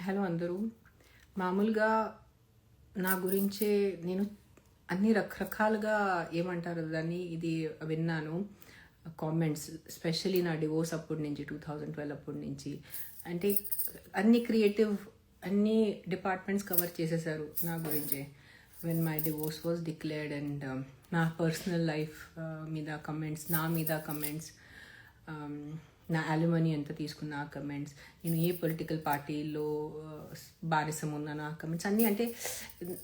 Hello అందరూ. మామూలుగా నా గురించే నేను అన్ని రకరకాలుగా ఏమంటారు దాన్ని ఇది విన్నాను కామెంట్స్, ఎస్పెషలీ నా డివోర్స్ అప్పటి నుంచి 2012 అప్పటి నుంచి. అంటే అన్ని క్రియేటివ్ అన్ని డిపార్ట్మెంట్స్ కవర్ చేసేసారు నా గురించే. When my divorce was declared and నా పర్సనల్ లైఫ్ మీద కమెంట్స్, నా మీద కమెంట్స్, నా అల్యూమనీ ఎంత తీసుకున్న ఆ కమెంట్స్, నేను ఏ పొలిటికల్ పార్టీలో బానిసం ఉన్నాను ఆ కమెంట్స్ అన్నీ. అంటే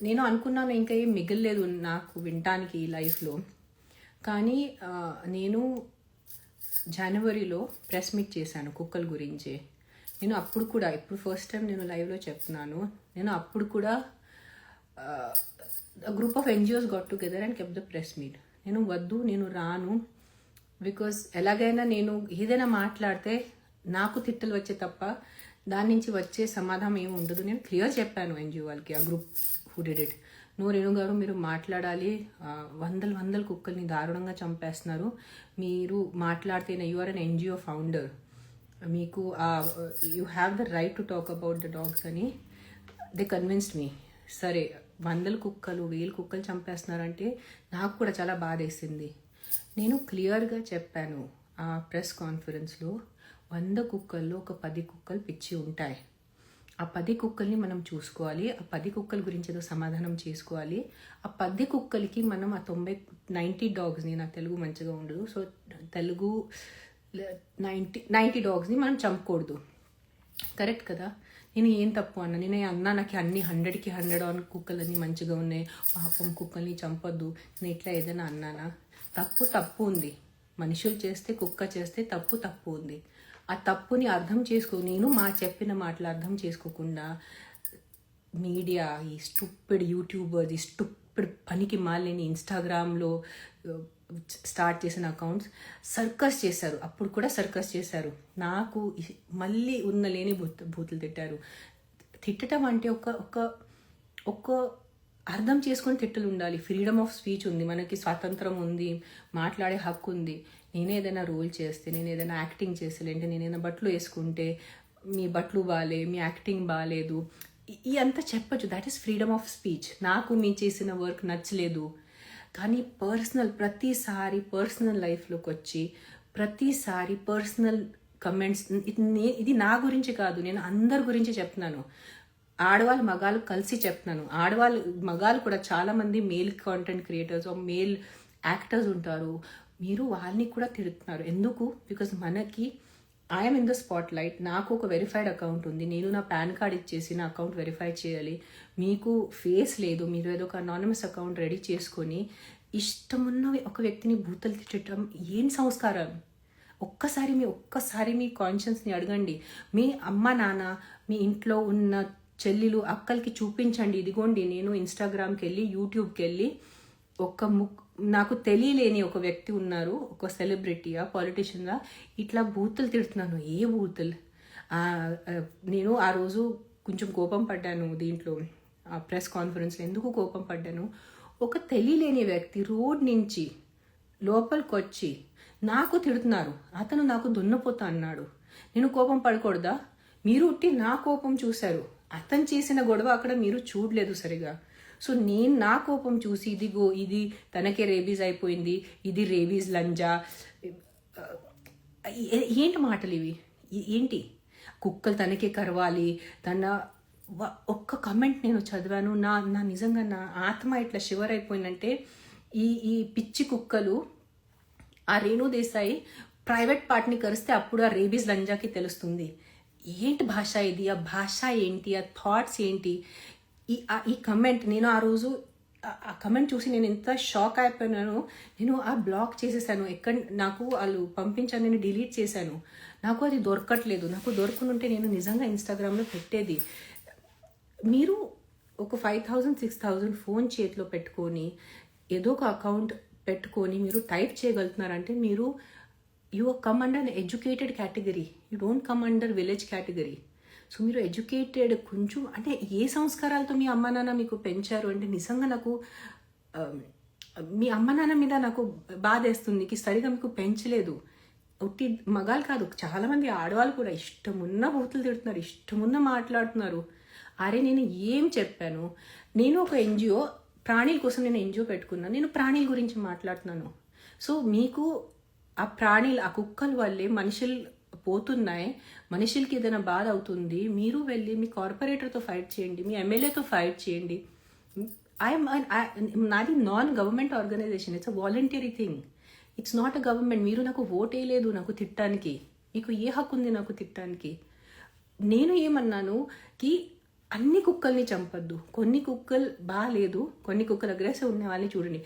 నేను అనుకున్నాను ఇంకా ఏం మిగలలేదు నాకు వినటానికి ఈ లైఫ్లో. కానీ నేను జనవరిలో ప్రెస్ మీట్ చేశాను కుక్కల గురించి. నేను అప్పుడు కూడా, ఇప్పుడు ఫస్ట్ టైం నేను లైవ్లో చెప్తున్నాను, నేను అప్పుడు కూడా group of NGOs got together and kept the press meet. నేను వద్దు, నేను రాను, బికాస్ ఎలాగైనా నేను ఏదైనా మాట్లాడితే నాకు తిట్టలు వచ్చే తప్ప దాని నుంచి వచ్చే సమాధానం ఏమి ఉండదు. నేను క్లియర్ చెప్పాను ఎన్జిఓ వాళ్ళకి, ఆ group who did it. No Renu garu, మీరు మాట్లాడాలి, వందల కుక్కల్ని దారుణంగా చంపేస్తున్నారు, మీరు మాట్లాడితేనే, you are an NGO founder, మీకు you have the right to talk about the dogs అని దే కన్విన్స్డ్ మీ. సరే, 100 కుక్కలు 1000 కుక్కలు చంపేస్తున్నారంటే నాకు కూడా చాలా బాధ వేసింది. నేను క్లియర్గా చెప్పాను ఆ ప్రెస్ కాన్ఫరెన్స్లో, 100 కుక్కల్లో ఒక 10 కుక్కలు పిచ్చి ఉంటాయి. ఆ 10 కుక్కల్ని మనం చూసుకోవాలి, ఆ 10 కుక్కల గురించి ఏదో సమాధానం చేసుకోవాలి. ఆ 10 కుక్కలకి మనం ఆ 90 డాగ్స్ని, నా తెలుగు మంచిగా ఉండదు, సో తెలుగు 90 డాగ్స్ని మనం చంపకూడదు. కరెక్ట్ కదా? నేను ఏం తప్పు అన్నా? నేను అన్నా నాకు అన్ని 100కి 100 కుక్కలన్నీ మంచిగా ఉన్నాయి, పాపం కుక్కల్ని చంపొద్దు, నేను ఇట్లా ఏదైనా అన్నానా? తప్పు ఉంది. మనుషులు చేస్తే, కుక్క చేస్తే తప్పు ఉంది. ఆ తప్పుని అర్థం నేను మా చెప్పిన మాటలు అర్థం చేసుకోకుండా మీడియా, ఈ స్టూపిడ్ యూట్యూబర్స్, ఈ స్టూపిడ్ పనికి మాలిని ఇన్స్టాగ్రామ్లో స్టార్ట్ చేసిన అకౌంట్స్ సర్కస్ చేశారు. అప్పుడు కూడా సర్కస్ చేశారు. నాకు మళ్ళీ ఉన్న లేని బూతులు తిట్టారు. తిట్టడం అంటే ఒక అర్థం చేసుకొని తిట్టలు ఉండాలి. ఫ్రీడమ్ ఆఫ్ స్పీచ్ ఉంది, మనకి స్వాతంత్రం ఉంది, మాట్లాడే హక్కు ఉంది. నేనే ఏదైనా రోల్ చేస్తే, నేను ఏదైనా యాక్టింగ్ చేస్తలేంటే, నేను ఏదైనా బట్టలు వేసుకుంటే మీ బట్టలు బాగాలే, మీ యాక్టింగ్ బాగాలేదు, ఈ అంతా చెప్పచ్చు. That is freedom of speech. నాకు మీ చేసిన వర్క్ నచ్చలేదు. కానీ ప్రతిసారి పర్సనల్ లైఫ్లోకి వచ్చి ప్రతిసారి పర్సనల్ కమెంట్స్, ఇది నా గురించి కాదు, నేను అందరి గురించి చెప్తున్నాను. ఆడవాళ్ళు మగాళ్ళు కలిసి చెప్తున్నాను. మగాళ్ళు కూడా చాలామంది male content creators, male actors ఉంటారు, మీరు వాళ్ళని కూడా తిడుతున్నారు. ఎందుకు? బికాజ్ మనకి I'm in the spot light. నాకు ఒక వెరిఫైడ్ అకౌంట్ ఉంది, నేను నా పాన్ కార్డ్ ఇచ్చేసి నా అకౌంట్ వెరిఫై చేయాలి. మీకు ఫేస్ లేదు, మీరు ఏదో ఒక అనానిమస్ అకౌంట్ రెడీ చేసుకొని ఇష్టమున్న ఒక వ్యక్తిని బూతలు తిట్టడం ఏం సంస్కారం? ఒక్కసారి మీ కాన్షియన్స్ని అడగండి. మీ అమ్మ నాన్న, మీ ఇంట్లో ఉన్న చెల్లెలు అక్కలకి చూపించండి, ఇదిగోండి నేను ఇన్స్టాగ్రామ్కి వెళ్ళి, యూట్యూబ్కి వెళ్ళి నాకు తెలియలేని ఒక వ్యక్తి ఉన్నారు, ఒక సెలబ్రిటీయా, పాలిటిషియన్గా, ఇట్లా బూతులు తిడుతున్నాను. ఏ బూతులు? నేను ఆ రోజు కొంచెం కోపం పడ్డాను దీంట్లో, ఆ ప్రెస్ కాన్ఫరెన్స్లో. ఎందుకు కోపం పడ్డాను? ఒక తెలియలేని వ్యక్తి రోడ్ నుంచి లోపలికి వచ్చి నాకు తిడుతున్నారు. అతను నాకు దున్నపోతా అన్నాడు. నేను కోపం పడకూడదా? మీరు ఉట్టి నా కోపం చూశారు, అతను చేసిన గొడవ అక్కడ మీరు చూడలేదు సరిగా. సో నేను నా కోపం చూసి, ఇది తనకే రేబీస్ అయిపోయింది, ఇది రేబీస్ లంజా, ఏంటి మాటలు ఇవి? ఏంటి? కుక్కలు తనకే కరవాలి, ఒక్క కమెంట్ నేను చదివాను, నా నిజంగా నా ఆత్మ ఇట్లా షివర్ అయిపోయిందంటే, ఈ పిచ్చి కుక్కలు ఆ రేణు దేశాయి ప్రైవేట్ పార్ట్ని కరిస్తే అప్పుడు ఆ రేబీస్ లంజాకి తెలుస్తుంది. ఏంటి భాష ఇది? ఆ భాష ఏంటి? ఆ థాట్స్ ఏంటి? ఈ కమెంట్, నేను ఆ రోజు ఆ కమెంట్ చూసి నేను ఎంత షాక్ అయిపోయినాను. నేను ఆ బ్లాక్ చేసేసాను. నాకు వాళ్ళు పంపించాను, నేను డిలీట్ చేశాను. నాకు అది దొరకట్లేదు. నాకు దొరకనుంటే నేను నిజంగా ఇన్స్టాగ్రామ్లో పెట్టేది. మీరు ఒక 5000 6000 ఫోన్ చేతిలో పెట్టుకొని ఏదో ఒక అకౌంట్ పెట్టుకొని మీరు టైప్ చేయగలుగుతున్నారంటే మీరు you come under educated category, you don't come under village category. So మీరు ఎడ్యుకేటెడ్, కొంచెం అంటే ఏ సంస్కారాలతో మీ అమ్మ నాన్న మీకు పెంచారు అంటే, నిజంగా నాకు మీ అమ్మ నాన్న మీద నాకు బాధ వేస్తుంది, సరిగా మీకు పెంచలేదు. ఒట్టి మగాలు కాదు, చాలామంది ఆడవాళ్ళు కూడా ఇష్టమున్న బూతులు తిడుతున్నారు, ఇష్టమున్న మాట్లాడుతున్నారు. అరే నేను ఏం చెప్పాను? నేను ఒక ఎన్జిఓ, ప్రాణుల కోసం నేను ఎన్జిఓ పెట్టుకున్నాను, నేను ప్రాణుల గురించి మాట్లాడుతున్నాను. సో మీకు ఆ ప్రాణులు, ఆ కుక్కల వల్లే మనుషులు పోతున్నాయి, మనుషులకి ఏదైనా బాధ అవుతుంది, మీరు వెళ్ళి మీ కార్పొరేటర్తో ఫైట్ చేయండి, మీ ఎమ్మెల్యేతో ఫైట్ చేయండి. నాది non government organisation, it's a voluntary thing, it's not a government. మీరు నాకు ఓట్ వేయలేదు నాకు తిట్టడానికి, మీకు ఏ హక్కు ఉంది నాకు తిట్టడానికి? నేను ఏమన్నాను కి అన్ని కుక్కల్ని చంపద్దు, కొన్ని కుక్కలు బాగాలేదు, కొన్ని కుక్కలు అగ్రెసివ్ ఉన్న వాళ్ళని చూడండి,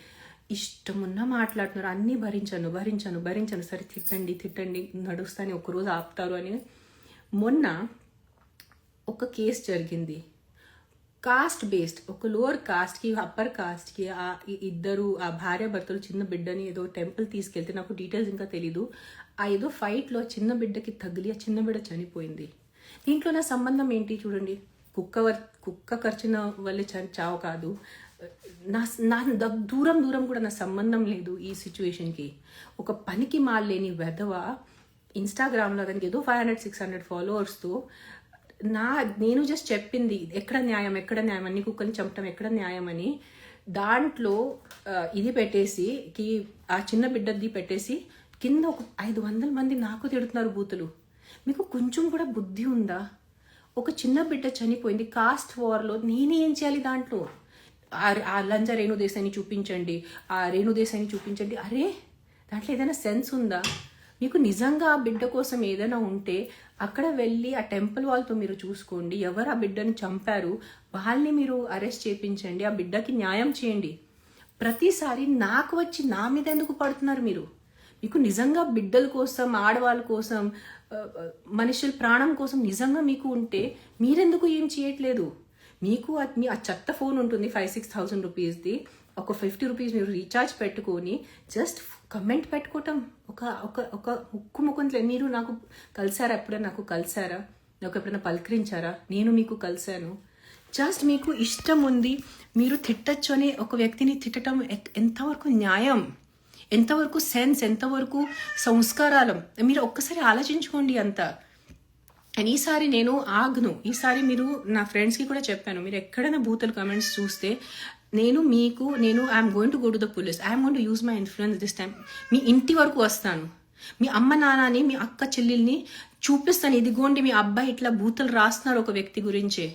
ఇష్టమున్నా మాట్లాడుతున్నారు, అన్నీ భరించను, సరే తిట్టండి నడుస్తాను, ఒకరోజు ఆపుతారు అని. మొన్న ఒక కేసు జరిగింది, కాస్ట్ బేస్డ్, ఒక లోవర్ కాస్ట్కి అప్పర్ కాస్ట్కి ఇద్దరు ఆ భార్య భర్తలు చిన్న బిడ్డని ఏదో టెంపుల్ తీసుకెళ్తే, నాకు డీటెయిల్స్ ఇంకా తెలీదు, ఆ ఏదో ఫైట్లో చిన్న బిడ్డకి తగిలి ఆ చిన్న బిడ్డ చనిపోయింది. దీంట్లో నా సంబంధం ఏంటి చూడండి, కుక్క ఖర్చున వల్లే చావు కాదు, నా దూరం కూడా నా సంబంధం లేదు ఈ సిచ్యువేషన్కి. ఒక పనికి మాలేని వెధవ ఇన్స్టాగ్రామ్లో అతనికి ఏదో 500-600 ఫాలోవర్స్తో నేను జస్ట్ చెప్పింది ఎక్కడ న్యాయం అన్ని కుక్కల్ని చంపటం ఎక్కడ న్యాయం అని, దాంట్లో ఇది పెట్టేసి ఆ చిన్న బిడ్డది పెట్టేసి కింద ఒక 500 మంది నాకు తిడుతున్నారు బూతులు. మీకు కొంచెం కూడా బుద్ధి ఉందా? ఒక చిన్న బిడ్డ చనిపోయింది కాస్ట్ వార్లో, నేనేం చేయాలి దాంట్లో? ఆ లంజ రేణుదేశాయిని చూపించండి, అరే దాంట్లో ఏదైనా సెన్స్ ఉందా మీకు? నిజంగా ఆ బిడ్డ కోసం ఏదైనా ఉంటే అక్కడ వెళ్ళి ఆ టెంపుల్ వాళ్ళతో మీరు చూసుకోండి, ఎవరు ఆ బిడ్డని చంపారు వాళ్ళని మీరు అరెస్ట్ చేయించండి, ఆ బిడ్డకి న్యాయం చేయండి. ప్రతిసారి నాకు వచ్చి నా మీద ఎందుకు పడుతున్నారు మీరు? మీకు నిజంగా బిడ్డల కోసం, ఆడవాళ్ళ కోసం, మనుషుల ప్రాణం కోసం నిజంగా మీకు ఉంటే మీరెందుకు ఏం చేయట్లేదు? మీకు ఆ చెత్త ఫోన్ ఉంటుంది 5,000-6,000 రూపీస్ది, ఒక 50 రూపీస్ మీరు రీఛార్జ్ పెట్టుకొని జస్ట్ కమెంట్ పెట్టుకోవటం, ఒక ముక్కుముఖంలో మీరు నాకు కలిసారా? నాకు ఎప్పుడైనా పలకరించారా? నేను మీకు కలిశాను. జస్ట్ మీకు ఇష్టం ఉంది, మీరు తిట్టచ్చు అని ఒక వ్యక్తిని తిట్టడం ఎంతవరకు న్యాయం, ఎంతవరకు సెన్స్, ఎంతవరకు సంస్కారాలం? మీరు ఒక్కసారి ఆలోచించుకోండి అంతా. అండ్ ఈసారి నేను ఆగ్ను, ఈసారి మీరు నా ఫ్రెండ్స్కి కూడా చెప్పాను, మీరు ఎక్కడైనా బూతుల కమెంట్స్ చూస్తే నేను I'm going to go to the police, I'm going to use my influence this time. మీ ఇంటి వరకు వస్తాను, మీ అమ్మ నాన్నని, మీ అక్క చెల్లెల్ని చూపిస్తాను, ఇదిగోండి మీ అబ్బాయి ఇట్లా బూతులు రాస్తున్నారు ఒక వ్యక్తి గురించే.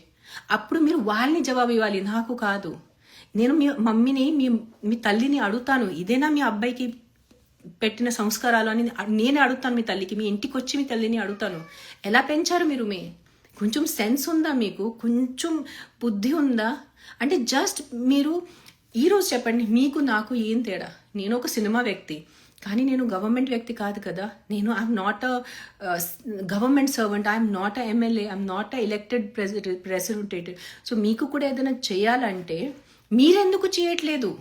అప్పుడు మీరు వాళ్ళని జవాబు ఇవ్వాలి, నాకు కాదు. నేను మీ మమ్మీని, మీ తల్లిని అడుగుతాను, ఇదేనా మీ అబ్బాయికి పెట్టిన సంస్కారాలు అని నేనే అడుగుతాను. మీ తల్లికి, మీ ఇంటికి వచ్చి మీ తల్లిని అడుగుతాను, ఎలా పెంచారు మీరు? కొంచెం సెన్స్ ఉందా మీకు? కొంచెం బుద్ధి ఉందా? అంటే జస్ట్ మీరు ఈరోజు చెప్పండి, మీకు నాకు ఏం తేడా? నేను ఒక సినిమా వ్యక్తి, కానీ నేను గవర్నమెంట్ వ్యక్తి కాదు కదా. నేను I'm not a government servant, I'm not a MLA, I'm not a elected representative. So మీకు కూడా ఏదైనా చేయాలంటే మీరెందుకు చేయట్లేదు?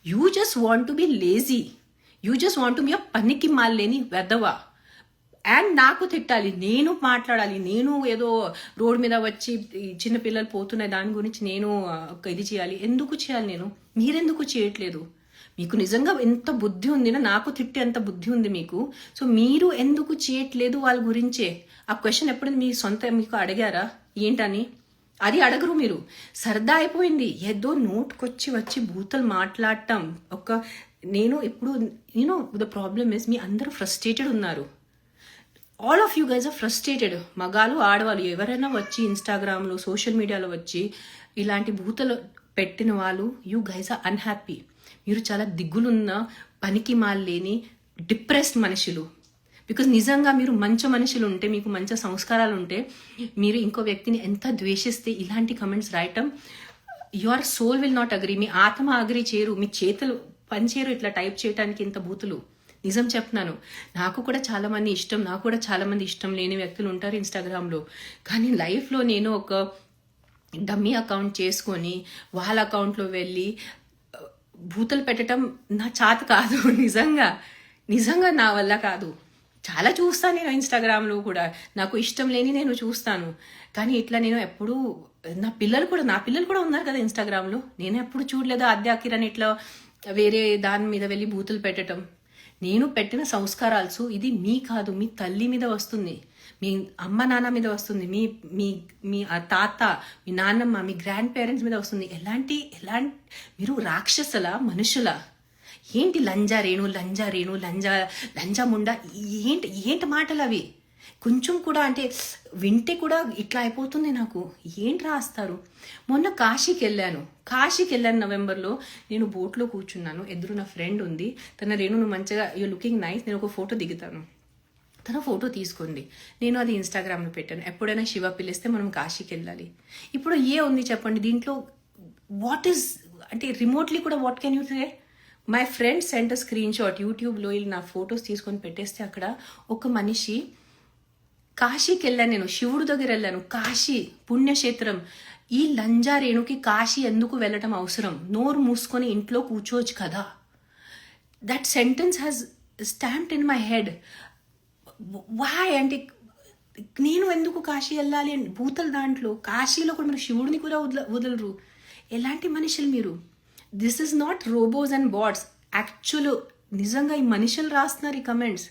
You just want to be lazy, you just want to be a పనికి మాలేని వెదవ. అండ్ నాకు తిట్టాలి, నేను మాట్లాడాలి, నేను ఏదో రోడ్ మీద వచ్చి చిన్నపిల్లలు పోతున్నాయి దాని గురించి నేను ఇది చేయాలి. ఎందుకు చేయాలి నేను? మీరెందుకు చేయట్లేదు? మీకు నిజంగా ఎంత బుద్ధి ఉందినా, నాకు తిట్టే ఎంత బుద్ధి ఉంది మీకు. సో మీరు ఎందుకు చేయట్లేదు వాళ్ళ గురించే? ఆ క్వశ్చన్ ఎప్పుడైనా మీ సొంత మీకు అడిగారా ఏంటని? అది అడగరు మీరు. సరదా అయిపోయింది, ఏదో వచ్చి బూతలు మాట్లాడటం. నేను ఇప్పుడు ద ప్రాబ్లమ్ ఇస్, మీ అందరూ ఫ్రస్ట్రేటెడ్ ఉన్నారు. All of you guys are frustrated. మగాళ్ళు ఆడవాళ్ళు ఎవరైనా వచ్చి ఇన్స్టాగ్రామ్లో, సోషల్ మీడియాలో వచ్చి ఇలాంటి బూతలు పెట్టిన వాళ్ళు, యూ గైజ్ ఆర్ అన్హ్యాపీ. మీరు చాలా దిగులున్న, పనికి మాలేని, డిప్రెస్డ్ మనుషులు. బికాజ్ నిజంగా మీరు మంచి మనుషులు ఉంటే, మీకు మంచి సంస్కారాలు ఉంటే, మీరు ఇంకో వ్యక్తిని ఎంత ద్వేషిస్తే ఇలాంటి కమెంట్స్ రాయటం, your soul will not agree. మీ ఆత్మ అగ్రీ చేయరు, మీ చేతులు పనిచేయరు ఇట్లా టైప్ చేయడానికి ఇంత బూతులు. నిజం చెప్తున్నాను, నాకు కూడా చాలామంది ఇష్టం, నాకు కూడా చాలామంది ఇష్టం లేని వ్యక్తులు ఉంటారు ఇన్స్టాగ్రామ్లో. కానీ లైఫ్లో నేను ఒక డమ్మీ అకౌంట్ చేసుకొని వాళ్ళ అకౌంట్లో వెళ్ళి బూతులు పెట్టడం నా చేత కాదు. నిజంగా నా వల్ల కాదు. చాలా చూస్తాను నేను ఇన్స్టాగ్రామ్లో కూడా, నాకు ఇష్టం లేని నేను చూస్తాను. కానీ ఇట్లా నేను ఎప్పుడూ, నా పిల్లలు కూడా ఉన్నారు కదా ఇన్స్టాగ్రామ్లో, నేను ఎప్పుడు చూడలేదు ఆద్యాకిరణ్ ఇట్లా వేరే దాని మీద వెళ్ళి బూతులు పెట్టడం. నేను పెట్టిన సంస్కారాలు ఇది మీ కాదు, మీ తల్లి మీద వస్తుంది, మీ అమ్మ నాన్న మీద వస్తుంది, మీ మీ మీ తాత, మీ నాన్నమ్మ, మీ గ్రాండ్ పేరెంట్స్ మీద వస్తుంది. ఎలాంటి మీరు రాక్షసుల మనుషుల? ఏంటి లంజా రేణు లంజా ముండా, ఏంటి మాటలు అవి? కొంచెం కూడా అంటే వింటే కూడా ఇట్లా అయిపోతుంది నాకు. ఏంటి రాస్తారు? మొన్న కాశీకి వెళ్ళాను నవంబర్లో. నేను బోట్లో కూర్చున్నాను, ఎదురు నా ఫ్రెండ్ ఉంది. తన రేణు నువ్వు మంచిగా యూ లుకింగ్ నైస్, నేను ఒక ఫోటో దిగుతాను, తన ఫోటో తీసుకోండి. నేను అది ఇన్స్టాగ్రామ్లో పెట్టాను. ఎప్పుడైనా శివ పిలిస్తే మనం కాశీకి వెళ్ళాలి. ఇప్పుడు ఉంది చెప్పండి దీంట్లో? వాట్ ఈస్ అంటే రిమోట్లీ కూడా what can you say? My friend sent screenshot యూట్యూబ్లో నా ఫొటోస్ తీసుకొని పెట్టేస్తే అక్కడ ఒక మనిషి కాశీకి వెళ్ళాను, నేను శివుడు దగ్గర వెళ్ళాను, కాశీ పుణ్యక్షేత్రం. ఈ లంజా రేణుకి కాశీ ఎందుకు వెళ్ళటం అవసరం? నోరు మూసుకొని ఇంట్లో కూర్చోవచ్చు కదా. That sentence has stamped in my head. వాయ్ అంటే నేను ఎందుకు కాశీ వెళ్ళాలి అని భూతలు దాంట్లో. కాశీలో కూడా మీరు శివుడిని కూడా వదలరు. ఎలాంటి మనుషులు మీరు? This is not robots and bots. Actual నిజంగా ఈ మనుషులు రాస్తున్నారు ఈ కమెంట్స్.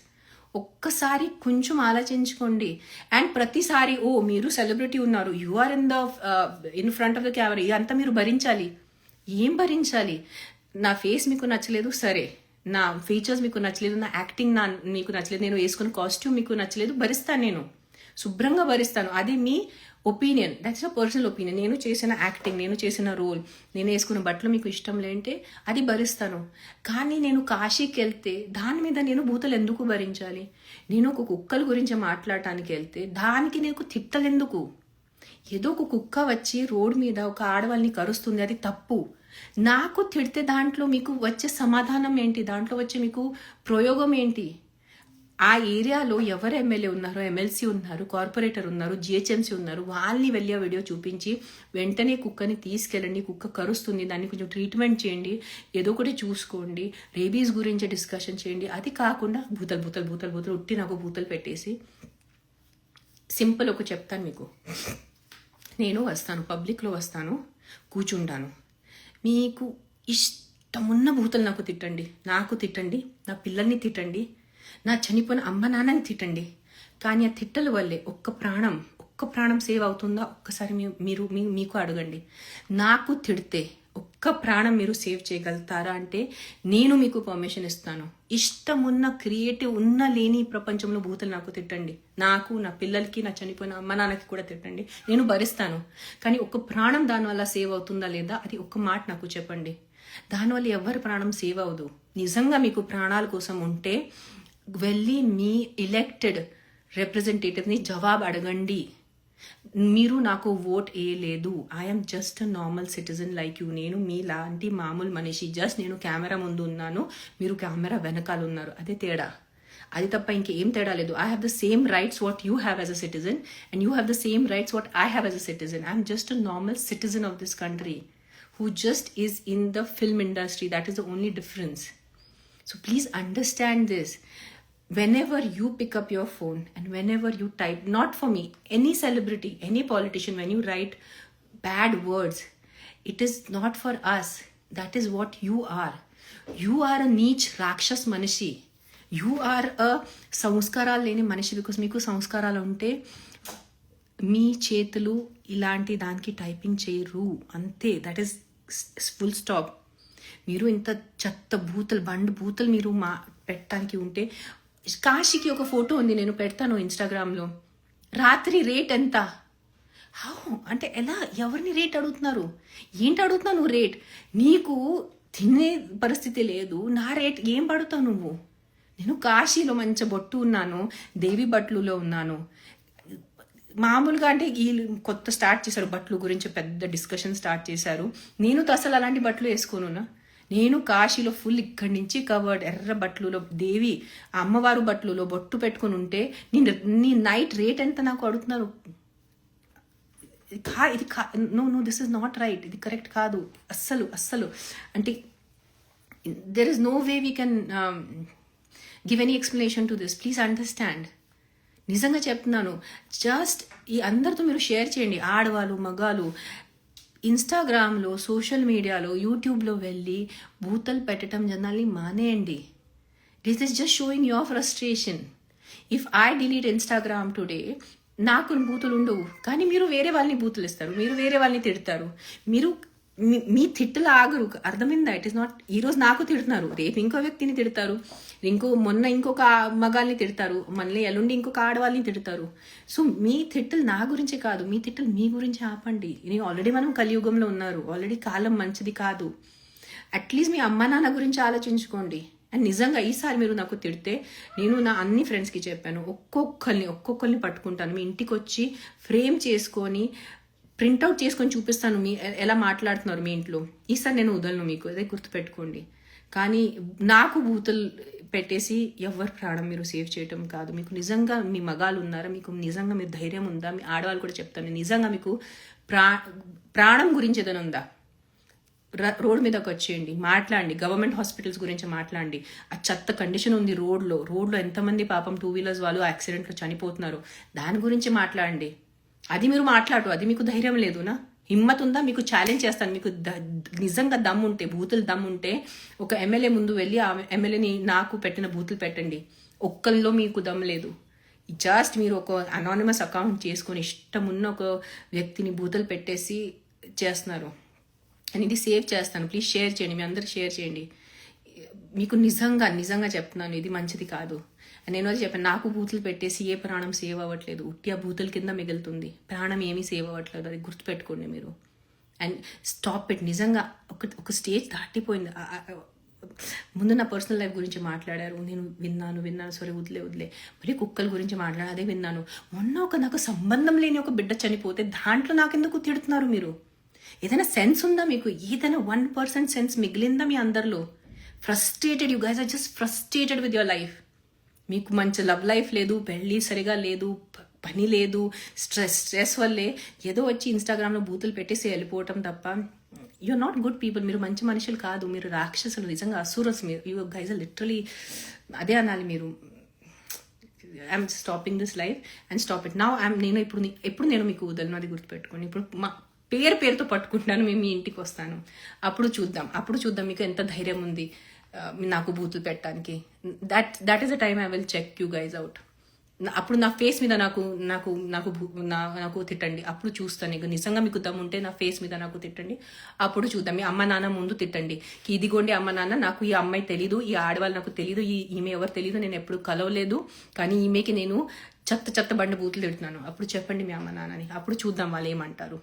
ఒక్కసారి కొంచెం ఆలోచించుకోండి. అండ్ ప్రతిసారి మీరు సెలబ్రిటీ ఉన్నారు, you are in front of the camera, ఇదంతా మీరు భరించాలి. ఏం భరించాలి? నా ఫేస్ మీకు నచ్చలేదు సరే, నా ఫీచర్స్ మీకు నచ్చలేదు, నా యాక్టింగ్ మీకు నచ్చలేదు, నేను వేసుకున్న కాస్ట్యూమ్ మీకు నచ్చలేదు, భరిస్తాను, నేను శుభ్రంగా భరిస్తాను. అది మీ opinion, that's a personal opinion. నేను చేసిన యాక్టింగ్, నేను చేసిన రోల్, నేను వేసుకున్న బట్టలు మీకు ఇష్టం లేంటే అది భరిస్తాను. కానీ నేను కాశీకి వెళ్తే దాని మీద నేను భూతలు ఎందుకు భరించాలి? నేను ఒక కుక్కల గురించి మాట్లాడటానికి వెళ్తే దానికి నేను తిట్టలు ఎందుకు? ఏదో ఒక కుక్క వచ్చి రోడ్ మీద ఒక ఆడవాళ్ళని కరుస్తుంది, అది తప్పు. నాకు తిడితే దాంట్లో మీకు వచ్చే సమాధానం ఏంటి? దాంట్లో వచ్చే మీకు ప్రయోగం ఏంటి? ఆ ఏరియాలో ఎవరు ఎమ్మెల్యే ఉన్నారు, ఎమ్మెల్సీ ఉన్నారు, కార్పొరేటర్ ఉన్నారు, జిహెచ్ఎంసీ ఉన్నారు, వాళ్ళని వెళ్ళి ఆ వీడియో చూపించి వెంటనే కుక్కని తీసుకెళ్ళండి, కుక్క కరుస్తుంది, దాన్ని కొంచెం ట్రీట్మెంట్ చేయండి, ఏదో ఒకటి చూసుకోండి, రేబీస్ గురించి డిస్కషన్ చేయండి. అది కాకుండా భూతలు ఉట్టి నాకు భూతలు పెట్టేసి సింపుల్ ఒక చెప్తాను మీకు. నేను వస్తాను, పబ్లిక్లో వస్తాను, కూర్చుంటాను, మీకు ఇష్టమున్న భూతలు నాకు తిట్టండి, నా పిల్లల్ని తిట్టండి, నా చనిపోయిన అమ్మ నాన్నని తిట్టండి. కానీ ఆ తిట్టల వల్లే ఒక్క ప్రాణం సేవ్ అవుతుందా? ఒక్కసారి మీకు అడగండి. నాకు తిడితే ఒక్క ప్రాణం మీరు సేవ్ చేయగలుగుతారా అంటే నేను మీకు పర్మిషన్ ఇస్తాను. ఇష్టమున్న క్రియేటివ్ లేని ప్రపంచంలో భూతలు నాకు తిట్టండి, నాకు, నా పిల్లలకి, నా చనిపోయిన అమ్మ నాన్నకి కూడా తిట్టండి, నేను భరిస్తాను. కానీ ఒక్క ప్రాణం దానివల్ల సేవ్ అవుతుందా లేదా అది ఒక్క మాట నాకు చెప్పండి. దానివల్ల ఎవరి ప్రాణం సేవ్ అవ్వదు. నిజంగా మీకు ప్రాణాల కోసం ఉంటే వెళ్ళి మీ ఎలెక్టెడ్ రిప్రజెంటేటివ్ని జవాబు అడగండి. మీరు నాకు ఓట్ వేయలేదు, I'm just a normal citizen like you. నేను మీలాంటి మామూలు మనిషి, జస్ట్ నేను కెమెరా ముందు ఉన్నాను, మీరు కెమెరా వెనకాల ఉన్నారు, అదే తేడా. అది తప్ప ఇంకేం తేడా లేదు. I have the same rights what you have as a citizen and you have the same rights what I have as a citizen. I'm just a normal citizen of this country who just is in the film industry. That is the only difference. So please understand this. Whenever you pick up your phone and whenever you type, not for me, any celebrity, any politician, when you write bad words, it is not for us. That is what you are. You are a niche rakshas manishi. You are a సంస్కారాలు లేని మనిషి. Because మీకు సంస్కారాలు ఉంటే మీ చేతులు ఇలాంటి దానికి typing చేయరు, అంతే. That is full stop. మీరు ఇంత చెత్త భూతలు మీరు పెట్టడానికి ఉంటే, కాశీకి ఒక ఫోటో ఉంది, నేను పెడతాను ఇన్స్టాగ్రామ్లో. రాత్రి రేట్ ఎంత? హౌ అంటే ఎలా? ఎవరిని రేట్ అడుగుతున్నారు? ఏంటి అడుగుతున్నావు నువ్వు రేట్? నీకు తినే పరిస్థితి లేదు, నా రేట్ ఏం పడుతావు నువ్వు? నేను కాశీలో మంచి బొట్టు ఉన్నాను, దేవి బట్లులో ఉన్నాను. మామూలుగా అంటే వీళ్ళు కొత్త స్టార్ట్ చేశారు బట్టలు గురించి, పెద్ద డిస్కషన్ స్టార్ట్ చేశారు. నేను అసలు అలాంటి బట్టలు వేసుకోనున్నా. నేను కాశీలో ఫుల్ ఇక్కడి నుంచి కవర్డ్ ఎర్ర బట్టలులో, దేవి అమ్మవారు బట్టలులో బొట్టు పెట్టుకుని ఉంటే నీ నైట్ రేట్ ఎంత నాకు అడుగుతున్నారు? ఇది no this is not right, ఇది కరెక్ట్ కాదు అస్సలు. అంటే there is no way we can give any explanation to this. Please understand. నిజంగా చెప్తున్నాను. జస్ట్ ఈ అందరితో మీరు షేర్ చేయండి, ఆడవాళ్ళు మగాళ్ళు. ఇన్స్టాగ్రామ్లో, సోషల్ మీడియాలో, యూట్యూబ్లో వెళ్ళి భూతలు పెట్టడం జనాల్ని మానేయండి. This is just showing your frustration. If I delete Instagram today, నాకు బూతులు ఉండవు, కానీ మీరు వేరే వాళ్ళని బూతులు ఇస్తారు, మీరు వేరే వాళ్ళని తిడతారు, మీరు మీ తిట్టులు ఆగరు. అర్థమైందా? ఇట్ ఈస్ నాట్, ఈరోజు నాకు తిడుతున్నారు, రేపు ఇంకో వ్యక్తిని తిడతారు, మొన్న ఇంకొక మగాల్ని తిడతారు, మళ్ళీ ఎల్లుండి ఇంకొక ఆడవాళ్ళని తిడతారు. సో మీ తిట్టులు నా గురించి కాదు, మీ తిట్టులు మీ గురించి ఆపండి. ఆల్రెడీ మనం కలియుగంలో ఉన్నారు, ఆల్రెడీ కాలం మంచిది కాదు. అట్లీస్ట్ మీ అమ్మ నాన్న గురించి ఆలోచించుకోండి. అండ్ నిజంగా ఈసారి మీరు నాకు తిడితే, నేను నా అన్ని ఫ్రెండ్స్కి చెప్పాను, ఒక్కొక్కరిని పట్టుకుంటాను, మీ ఇంటికి వచ్చి ఫ్రేమ్ చేసుకొని ప్రింట్అవుట్ చేసుకొని చూపిస్తాను మీ ఎలా మాట్లాడుతున్నారు మీ ఇంట్లో. ఈసారి నేను వదలను, మీకు అదే గుర్తుపెట్టుకోండి. కానీ నాకు బూతులు పెట్టేసి ఎవరి ప్రాణం మీరు సేవ్ చేయటం కాదు. మీకు నిజంగా మీ మగాళ్ళు ఉన్నారా, మీకు నిజంగా మీరు ధైర్యం ఉందా, మీ ఆడవాళ్ళు కూడా చెప్తాను, నిజంగా మీకు ప్రాణం గురించి ఏదైనా ఉందా, రోడ్ మీదకి వచ్చేయండి, మాట్లాడండి. గవర్నమెంట్ హాస్పిటల్స్ గురించి మాట్లాడండి. ఆ చెత్త కండిషన్ ఉంది రోడ్లో ఎంతమంది పాపం 2 వీలర్స్ వాళ్ళు యాక్సిడెంట్లో చనిపోతున్నారు, దాని గురించి మాట్లాడండి. అది మీరు అది మీకు ధైర్యం లేదునా, హిమ్మత్ ఉందా? మీకు ఛాలెంజ్ చేస్తాను. మీకు నిజంగా దమ్ముంటే, బూతులు దమ్ముంటే, ఒక ఎమ్మెల్యే ముందు వెళ్ళి ఆ ఎమ్మెల్యేని నాకు పెట్టిన బూతులు పెట్టండి. ఒక్కరిలో మీకు దమ్ము లేదు. జస్ట్ మీరు ఒక అనానిమస్ అకౌంట్ చేసుకొని ఇష్టం ఉన్న ఒక వ్యక్తిని బూతులు పెట్టేసి చేస్తున్నారు. నేను ఇది సేవ్ చేస్తాను, ప్లీజ్ షేర్ చేయండి, మీ అందరు షేర్ చేయండి. మీకు నిజంగా చెప్తున్నాను, ఇది మంచిది కాదు. నేను అది చెప్పాను, నాకు బూతులు పెట్టేసి ఏ ప్రాణం సేవ్ అవ్వట్లేదు, ఉట్టి ఆ బూతుల కింద మిగులుతుంది, ప్రాణం ఏమీ సేవ్ అవ్వట్లేదు. అది గుర్తుపెట్టుకోండి మీరు. And stop it. నిజంగా ఒక స్టేజ్ దాటిపోయింది. ముందు నా పర్సనల్ లైఫ్ గురించి మాట్లాడారు, నేను విన్నాను, సరే వదిలే. మరి కుక్కల గురించి మాట్లాడారు, అదే విన్నాను. మొన్న నాకు సంబంధం లేని ఒక బిడ్డ చనిపోతే దాంట్లో నాకెందుకు తిడుతున్నారు మీరు? ఏదైనా సెన్స్ ఉందా మీకు? ఏదైనా 1% సెన్స్ మిగిలిందా మీ అందరిలో? Frustrated, you guys are just frustrated with your life. మీకు మంచి లవ్ లైఫ్ లేదు, పెళ్ళి సరిగా లేదు, పని లేదు, స్ట్రెస్ వల్లే ఏదో వచ్చి ఇన్స్టాగ్రామ్లో బూతులు పెట్టేసి వెళ్ళిపోవటం తప్ప యూఆర్ నాట్ గుడ్ పీపుల్. మీరు మంచి మనుషులు కాదు, మీరు రాక్షసులు, నిజంగా అసూరస్. మీరు యూ గైస్ ఆర్ లిటరలీ అదే అనాలి మీరు. I'm stopping this life and stop it now. నేను ఇప్పుడు నేను మీకు వదలను, అది గుర్తుపెట్టుకోండి. ఇప్పుడు మా పేరుతో పట్టుకుంటున్నాను, మేము మీ ఇంటికి వస్తాను, అప్పుడు చూద్దాం మీకు ఎంత ధైర్యం ఉంది నాకు బూతులు పెట్టడానికి. That is the time I will check you guys out. అప్పుడు నా ఫేస్ మీద నాకు తిట్టండి, అప్పుడు చూస్తాను. ఇక నిజంగా మీకు దమ్ము ఉంటే నా ఫేస్ మీద నాకు తిట్టండి, అప్పుడు చూద్దాం. మీ అమ్మ నాన్న ముందు తిట్టండి, ఇదిగోండి అమ్మ నాన్న, నాకు ఈ అమ్మాయి తెలీదు, ఈ ఆడవాళ్ళు నాకు తెలీదు, ఈమె ఎవరు తెలీదు, నేను ఎప్పుడు కలవలేదు, కానీ ఈమెకి నేను చెత్త బండి బూతులు తిడుతున్నాను, అప్పుడు చెప్పండి మీ అమ్మ నాన్నని, అప్పుడు చూద్దాం వాళ్ళు ఏమంటారు.